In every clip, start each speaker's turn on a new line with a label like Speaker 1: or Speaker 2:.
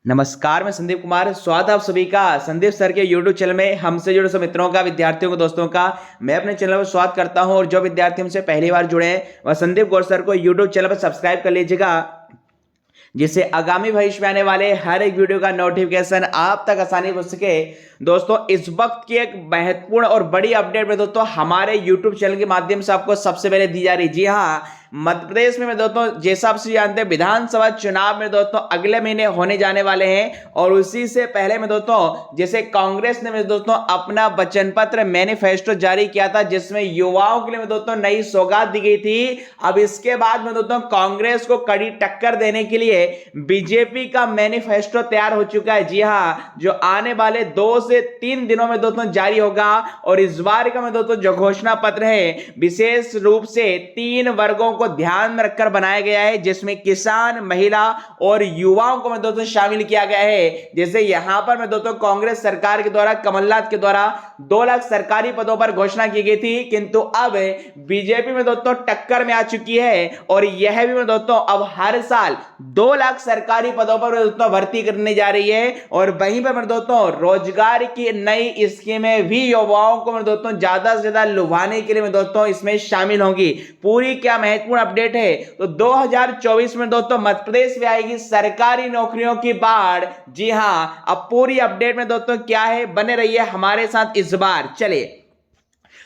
Speaker 1: नमस्कार, मैं संदीप कुमार। स्वागत है आप सभी का संदीप सर के यूट्यूब चैनल में। हमसे जुड़े सब मित्रों का, विद्यार्थियों को, दोस्तों का मैं अपने चैनल पर स्वागत करता हूं। और जो विद्यार्थी हमसे पहली बार जुड़े हैं वह संदीप गौर सर को यूट्यूब चैनल पर सब्सक्राइब कर लीजिएगा, जिससे आगामी भविष्य में आने वाले हर एक वीडियो का नोटिफिकेशन आप तक आसानी हो सके। दोस्तों, इस वक्त की एक महत्वपूर्ण और बड़ी अपडेट में दोस्तों हमारे यूट्यूब चैनल के माध्यम से आपको सबसे पहले दी जा रही। जी हाँ, मध्य प्रदेश में दोस्तों, जैसा आप सभी जानते हैं, विधानसभा चुनाव में दोस्तों अगले महीने होने जाने वाले हैं। और उसी से पहले में दोस्तों, जैसे कांग्रेस ने दोस्तों अपना वचन पत्र मैनिफेस्टो जारी किया था, जिसमें युवाओं के लिए में दोस्तों नई सौगात दी गई थी। अब इसके बाद में दोस्तों कांग्रेस को कड़ी टक्कर देने के लिए बीजेपी का मैनिफेस्टो तैयार हो चुका है। जी हाँ, जो आने वाले 2 से 3 दिनों में दोस्तों जारी होगा। और इस बार का में दोस्तों जो घोषणा पत्र है, विशेष रूप से 3 वर्गों को ध्यान में रखकर बनाया गया है, जिसमें किसान, महिला और युवाओं को में दोस्तों शामिल किया गया है। जैसे यहां पर में दोस्तों कांग्रेस सरकार के द्वारा, कमलनाथ के द्वारा 2 लाख सरकारी पदों पर घोषणा की गई थी, किंतु अब बीजेपी में दोस्तों टक्कर में आ चुकी है। और यह भी में दोस्तों अब हर साल 2 लाख सरकारी पदों पर दोस्तों भर्ती करने जा रही है। और वहीं पर दोस्तों रोजगार की नई स्कीमें भी युवाओं को दोस्तों ज्यादा से ज्यादा लुभाने के लिए दोस्तों इसमें शामिल होंगी। पूरी क्या महत्वपूर्ण अपडेट है। तो 2024 में दोस्तों मध्य प्रदेश में आएगी सरकारी नौकरियों की बाढ़। जी हां, अब पूरी अपडेट में दोस्तों क्या है, बने रहिए हमारे साथ इस बार। चलिए,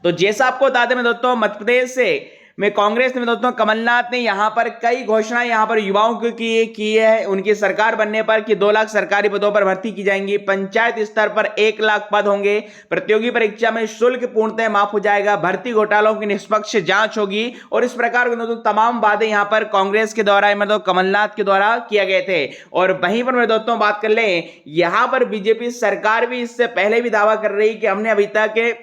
Speaker 1: तो जैसा आपको बता दें दोस्तों, मध्य प्रदेश से में कांग्रेस ने दोस्तों, कमलनाथ ने यहां पर कई घोषणाएं यहां पर युवाओं को की है उनकी सरकार बनने पर, कि 2 लाख सरकारी पदों पर भर्ती की जाएंगी। पंचायत स्तर पर 1 लाख पद होंगे। प्रतियोगी परीक्षा में शुल्क पूर्णतः माफ हो जाएगा। भर्ती घोटालों की निष्पक्ष जांच होगी। और इस प्रकार के दोस्तों तमाम वादे यहां पर कांग्रेस के द्वारा, मतलब कमलनाथ के द्वारा किए गए थे। और वहीं पर मैं दोस्तों बात कर लें, यहां पर बीजेपी सरकार भी इससे पहले भी दावा कर रही कि हमने अभी तक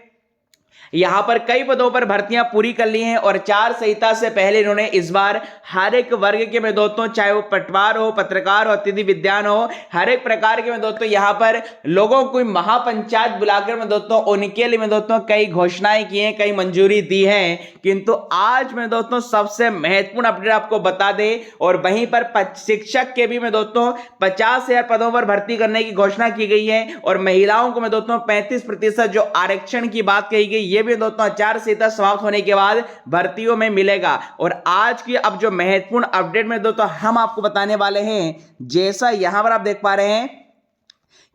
Speaker 1: यहां पर कई पदों पर भर्तियां पूरी कर ली हैं। और 4 संहिता से पहले इन्होंने इस बार हर एक वर्ग के में दोस्तों, चाहे वो पटवार हो, पत्रकार हो, अतिथि विद्वान हो, हर एक प्रकार के में दोस्तों यहां पर लोगों को महापंचायत बुलाकर में दोस्तों उनके लिए में दोस्तों कई घोषणाएं की हैं, कई मंजूरी दी है। किंतु आज में दोस्तों सबसे महत्वपूर्ण अपडेट आपको बता दे। और वहीं पर शिक्षक के भी में दोस्तों 50,000 पदों पर भर्ती करने की घोषणा की गई है। और महिलाओं को में दोस्तों 35% जो आरक्षण की बात कही गई, ये भी दोस्तों आचार संहिता समाप्त होने के बाद भर्तियों में मिलेगा। और आज की अब जो महत्वपूर्ण अपडेट में दोस्तों हम आपको बताने वाले हैं, जैसा यहां पर आप देख पा रहे हैं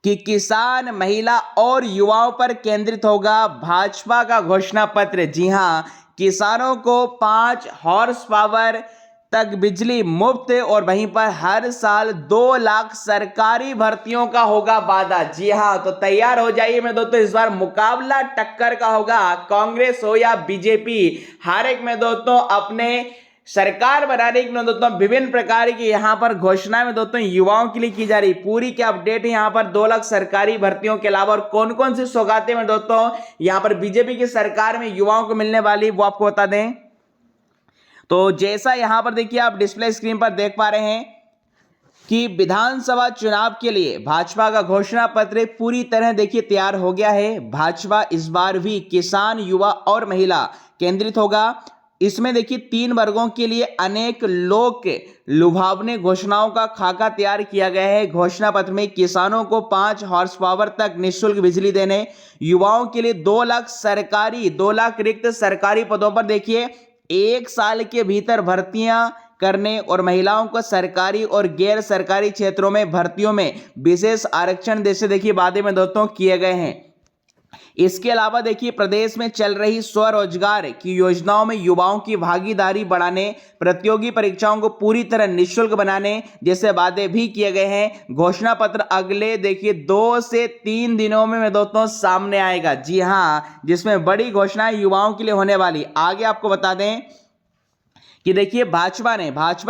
Speaker 1: कि किसान, महिला और युवाओं पर केंद्रित होगा भाजपा का घोषणा पत्र। जी हां, किसानों को 5 हॉर्स पावर तक बिजली मुफ्त। और वहीं पर हर साल 2 लाख सरकारी भर्तियों का होगा वादा। जी हां, तो तैयार हो जाइए मैं दोस्तों, इस बार मुकाबला टक्कर का होगा। कांग्रेस हो या बीजेपी, हर एक में दोस्तों अपने सरकार बनाने के लिए दोस्तों विभिन्न प्रकार की यहां पर घोषणाएं में दोस्तों युवाओं के लिए की जा रही। पूरी क्या अपडेट है यहां पर 2 लाख सरकारी भर्तियों के अलावा और कौन कौन सी सौगातें में दोस्तों यहां पर बीजेपी की सरकार में युवाओं को मिलने वाली, वो आपको बता दें। तो जैसा यहां पर देखिए, आप डिस्प्ले स्क्रीन पर देख पा रहे हैं कि विधानसभा चुनाव के लिए भाजपा का घोषणा पत्र पूरी तरह देखिए तैयार हो गया है। भाजपा इस बार भी किसान, युवा और महिला केंद्रित होगा। इसमें देखिए 3 वर्गों के लिए अनेक लोक लुभावने घोषणाओं का खाका तैयार किया गया है। घोषणा पत्र में किसानों को 5 हॉर्स पावर तक निःशुल्क बिजली देने, युवाओं के लिए 2 लाख रिक्त सरकारी पदों पर देखिए 1 साल के भीतर भर्तियां करने, और महिलाओं को सरकारी और गैर सरकारी क्षेत्रों में भर्तियों में विशेष आरक्षण जैसे देखिए वादे में दोस्तों किए गए हैं। इसके अलावा देखिए प्रदेश में चल रही स्वरोजगार की योजनाओं में युवाओं की भागीदारी बढ़ाने, प्रतियोगी परीक्षाओं को पूरी तरह निःशुल्क बनाने जैसे वादे भी किए गए हैं। घोषणा पत्र अगले देखिए 2 से 3 दिनों में दोस्तों सामने आएगा। जी हां, जिसमें बड़ी घोषणाएं युवाओं के लिए होने वाली। आगे आपको बता दें कि देखिए भाजपा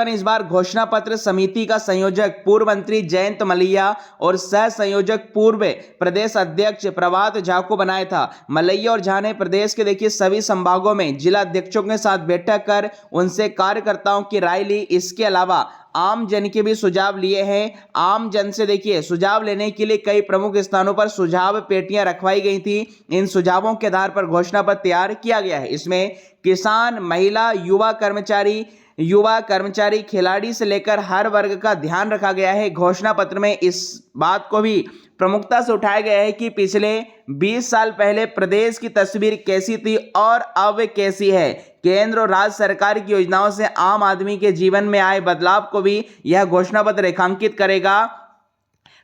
Speaker 1: ने इस बार घोषणा पत्र समिति का संयोजक पूर्व मंत्री जयंत मलैया और सह संयोजक पूर्व प्रदेश अध्यक्ष प्रभात झा को बनाया था। मलैया और झा ने प्रदेश के देखिए सभी संभागों में जिला अध्यक्षों के साथ बैठक कर उनसे कार्यकर्ताओं की राय ली। इसके अलावा आम जन के भी सुझाव लिए हैं। आम जन से देखिए सुझाव लेने के लिए कई प्रमुख स्थानों पर सुझाव पेटियां रखवाई गई थी। इन सुझावों के आधार पर घोषणा पत्र तैयार किया गया है। इसमें किसान, महिला, युवा कर्मचारी युवा, कर्मचारी, खिलाड़ी से लेकर हर वर्ग का ध्यान रखा गया है। घोषणा पत्र में इस बात को भी प्रमुखता से उठाया गया है कि पिछले 20 साल पहले प्रदेश की तस्वीर कैसी थी और अब कैसी है। केंद्र और राज्य सरकार की योजनाओं से आम आदमी के जीवन में आए बदलाव को भी यह घोषणा पत्र रेखांकित करेगा।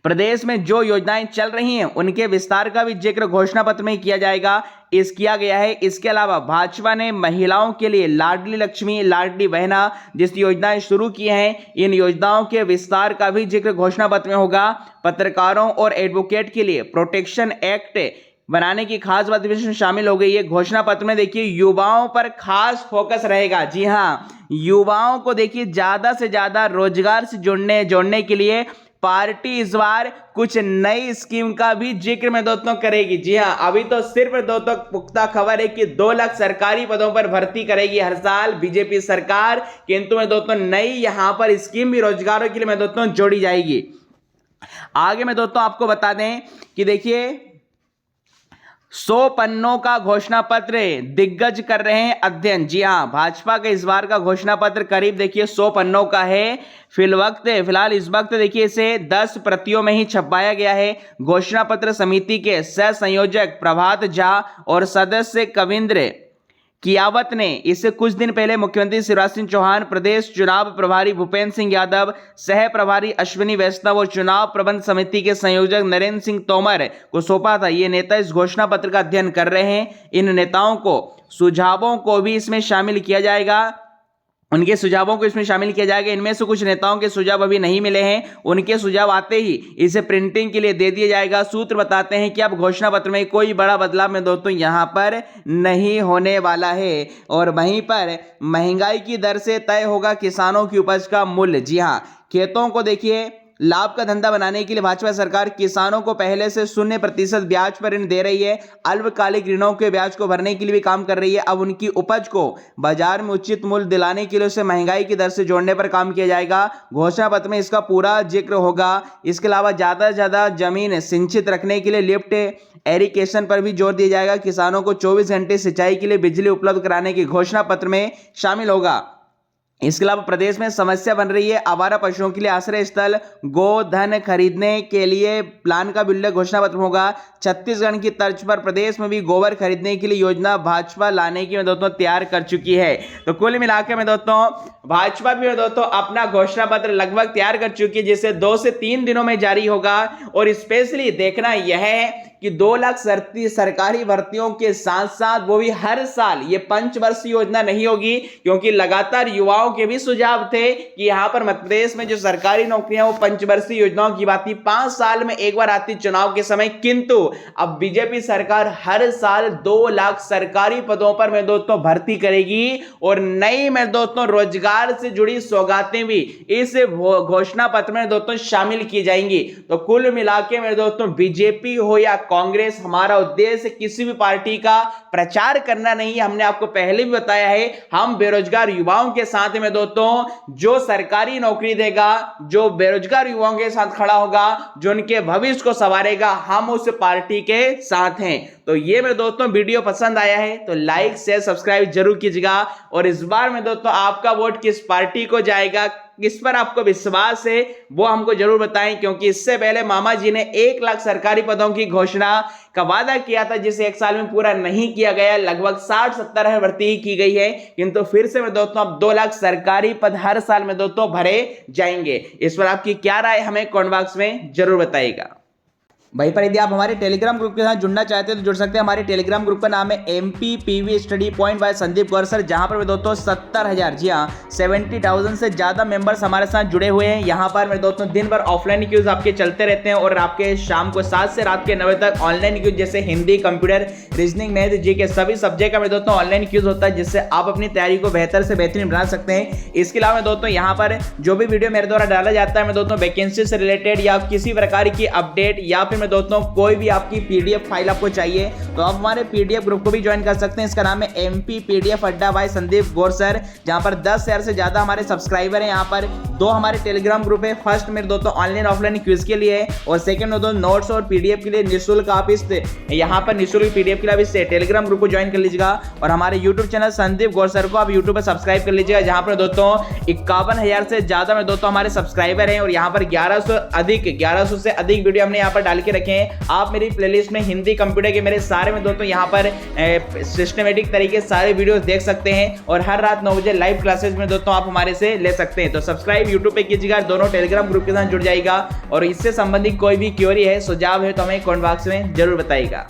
Speaker 1: प्रदेश में जो योजनाएं चल रही हैं उनके विस्तार का भी जिक्र घोषणा पत्र में किया गया है। इसके अलावा भाजपा ने महिलाओं के लिए लाडली लक्ष्मी, लाडली बहना जैसी योजनाएं शुरू की हैं। इन योजनाओं के विस्तार का भी जिक्र घोषणा पत्र में होगा। पत्रकारों और एडवोकेट के लिए प्रोटेक्शन एक्ट बनाने की खास बात भी शामिल हो गई है। घोषणा पत्र में देखिए युवाओं पर खास फोकस रहेगा। जी हाँ, युवाओं को देखिए ज्यादा से ज्यादा रोजगार से जोड़ने के लिए पार्टी इस बार कुछ नई स्कीम का भी जिक्र में दोस्तों करेगी। जी हां, अभी तो सिर्फ दोस्तों पुख्ता खबर है कि 2 लाख सरकारी पदों पर भर्ती करेगी हर साल बीजेपी सरकार, किंतु में दोस्तों नई यहां पर स्कीम भी रोजगारों के लिए में दोस्तों जोड़ी जाएगी। आगे में दोस्तों आपको बता दें कि देखिए 100 पन्नों का घोषणा पत्र दिग्गज कर रहे हैं अध्ययन। जी हां, भाजपा के इस बार का घोषणा पत्र करीब देखिए 100 पन्नों का है। फिलहाल इस वक्त देखिए इसे 10 प्रतियों में ही छपाया गया है। घोषणा पत्र समिति के सह संयोजक प्रभात झा और सदस्य कविंद्र कियावत ने इसे कुछ दिन पहले मुख्यमंत्री शिवराज सिंह चौहान, प्रदेश चुनाव प्रभारी भूपेंद्र सिंह यादव, सह प्रभारी अश्विनी वैष्णव और चुनाव प्रबंध समिति के संयोजक नरेंद्र सिंह तोमर को सौंपा था। ये नेता इस घोषणा पत्र का अध्ययन कर रहे हैं। इन नेताओं को सुझावों को भी इसमें शामिल किया जाएगा। इनमें से कुछ नेताओं के सुझाव अभी नहीं मिले हैं, उनके सुझाव आते ही इसे प्रिंटिंग के लिए दे दिया जाएगा। सूत्र बताते हैं कि अब घोषणा पत्र में कोई बड़ा बदलाव में दोस्तों यहां पर नहीं होने वाला है। और वहीं पर महंगाई की दर से तय होगा किसानों की उपज का मूल्य। जी हां, खेतों को देखिए लाभ का धंधा बनाने के लिए भाजपा सरकार किसानों को पहले से 0% ब्याज पर ऋण दे रही है। अल्पकालिक ऋणों के ब्याज को भरने के लिए भी काम कर रही है। अब उनकी उपज को बाजार में उचित मूल्य दिलाने के लिए उसे महंगाई की दर से जोड़ने पर काम किया जाएगा। घोषणा पत्र में इसका पूरा जिक्र होगा। इसके अलावा ज्यादा से ज्यादा जमीन सिंचित रखने के लिए लिफ्ट एरिकेशन पर भी जोर दिया जाएगा। किसानों को 24 घंटे सिंचाई के लिए बिजली उपलब्ध कराने की घोषणा पत्र में शामिल होगा। इसके अलावा प्रदेश में समस्या बन रही है आवारा पशुओं के लिए आश्रय स्थल, गोधन खरीदने के लिए प्लान का भी उल्लेख घोषणा पत्र में होगा। छत्तीसगढ़ की तर्ज पर प्रदेश में भी गोबर खरीदने के लिए योजना भाजपा लाने की दोस्तों तैयार कर चुकी है। तो कुल मिलाकर में दोस्तों भाजपा भी दोस्तों अपना घोषणा पत्र लगभग तैयार कर चुकी है, जिसे 2 से 3 दिनों में जारी होगा। और स्पेशली देखना यह है कि 2 लाख सरकारी भर्तियों के साथ साथ वो भी हर साल, ये पंचवर्षीय योजना नहीं होगी, क्योंकि लगातार युवाओं के भी सुझाव थे कि यहां पर मध्य प्रदेश में जो सरकारी नौकरियां वो पंचवर्षीय योजनाओं की बात थी, 5 साल में एक बार आती चुनाव के समय। किंतु अब बीजेपी सरकार हर साल 2 लाख सरकारी पदों पर में दोस्तों भर्ती करेगी और नई में दोस्तों रोजगार से जुड़ी सौगातें भी इस घोषणा पत्र में दोस्तों शामिल की जाएंगी। तो कुल मिलाकर में दोस्तों बीजेपी हो या कांग्रेस, हमारा उद्देश्य किसी भी पार्टी का प्रचार करना नहीं है। हमने आपको पहले भी बताया है, हम बेरोजगार युवाओं के साथ में दोस्तों, जो सरकारी नौकरी देगा, जो बेरोजगार युवाओं के साथ खड़ा होगा, जो उनके भविष्य को संवारेगा, हम उस पार्टी के साथ हैं। तो ये मेरे दोस्तों वीडियो पसंद आया है तो लाइक शेयर सब्सक्राइब जरूर कीजिएगा। और इस बार में दोस्तों आपका वोट किस पार्टी को जाएगा, किस पर आपको विश्वास है, वो हमको जरूर बताएं, क्योंकि इससे पहले मामा जी ने 1 लाख सरकारी पदों की घोषणा का वादा किया था, जिसे 1 साल में पूरा नहीं किया गया। लगभग 60-70 भर्ती ही की गई है, किंतु फिर से में दोस्तों अब 2 लाख सरकारी पद हर साल में दोस्तों भरे जाएंगे। इस पर आपकी क्या राय हमें कमेंट बॉक्स में जरूर बताइएगा। वहीं पर यदि आप हमारे टेलीग्राम ग्रुप के साथ जुड़ना चाहते हैं तो जुड़ सकते हैं। हमारे टेलीग्राम ग्रुप का नाम है MPPV study point by Sandeep Gaur sir, जहां पर दोस्तों 70,000, जी हाँ 70,000 से ज्यादा मेंबर्स हमारे साथ जुड़े हुए हैं। यहां पर मेरे दोस्तों दिन भर ऑफलाइन क्यूज आपके चलते रहते हैं और आपके शाम को 7 से रात के 9 तक ऑनलाइन क्यूज, जैसे Hindi, computer, reasoning, math, GK सभी सब्जेक्ट का मेरे दोस्तों ऑनलाइन क्यूज होता है, जिससे आप अपनी तैयारी को बेहतर से बेहतरीन बना सकते हैं। इसके अलावा दोस्तों यहाँ पर जो भी वीडियो मेरे द्वारा डाला जाता है मैं दोस्तों वैकेंसी से रिलेटेड या किसी प्रकार की अपडेट या फिर में दोस्तों कोई भी आपकी पीडीएफ फाइल आपको चाहिए तो आप हमारे पीडीएफ ग्रुप को भी ज्वाइन कर सकते हैं। इसका नाम है MP PDF अड्डा बाय संदीप गौर सर, जहां पर 10,000 से ज्यादा हमारे सब्सक्राइबर हैं। यहाँ पर 2 हमारे टेलीग्राम ग्रुप है। फर्स्ट में दोस्तों ऑनलाइन ऑफलाइन क्विज के लिए और सेकंड में दोस्तों नोट्स और पीडीएफ के लिए निःशुल्क आप इस यहाँ पर निःशुल्क पीडीएफ के लिए आप इस टेलीग्राम ग्रुप को ज्वाइन कर लीजिएगा। और हमारे यूट्यूब चैनल संदीप गौर सर को आप यूट्यूब पर सब्सक्राइब कर लीजिएगा, जहां पर दोस्तों 51,000 से ज्यादा में दोस्तों हमारे सब्सक्राइबर हैं। और यहाँ पर 1100 से अधिक वीडियो हमने यहाँ पर डाल के रखे हैं। आप मेरी प्लेलिस्ट में हिंदी कंप्यूटर के मेरे सारे में दोस्तों यहाँ पर सिस्टमेटिक तरीके सारे वीडियोस देख सकते हैं। और हर रात 9 बजे लाइव क्लासेस में दोस्तों आप हमारे से ले सकते हैं। तो सब्सक्राइब यूट्यूब पे कीजिएगा, दोनों टेलीग्राम ग्रुप के साथ जुड़ जाएगा। और इससे संबंधित कोई भी क्वेरी है, सुझाव है तो हमें कमेंट बॉक्स में जरूर बताइएगा।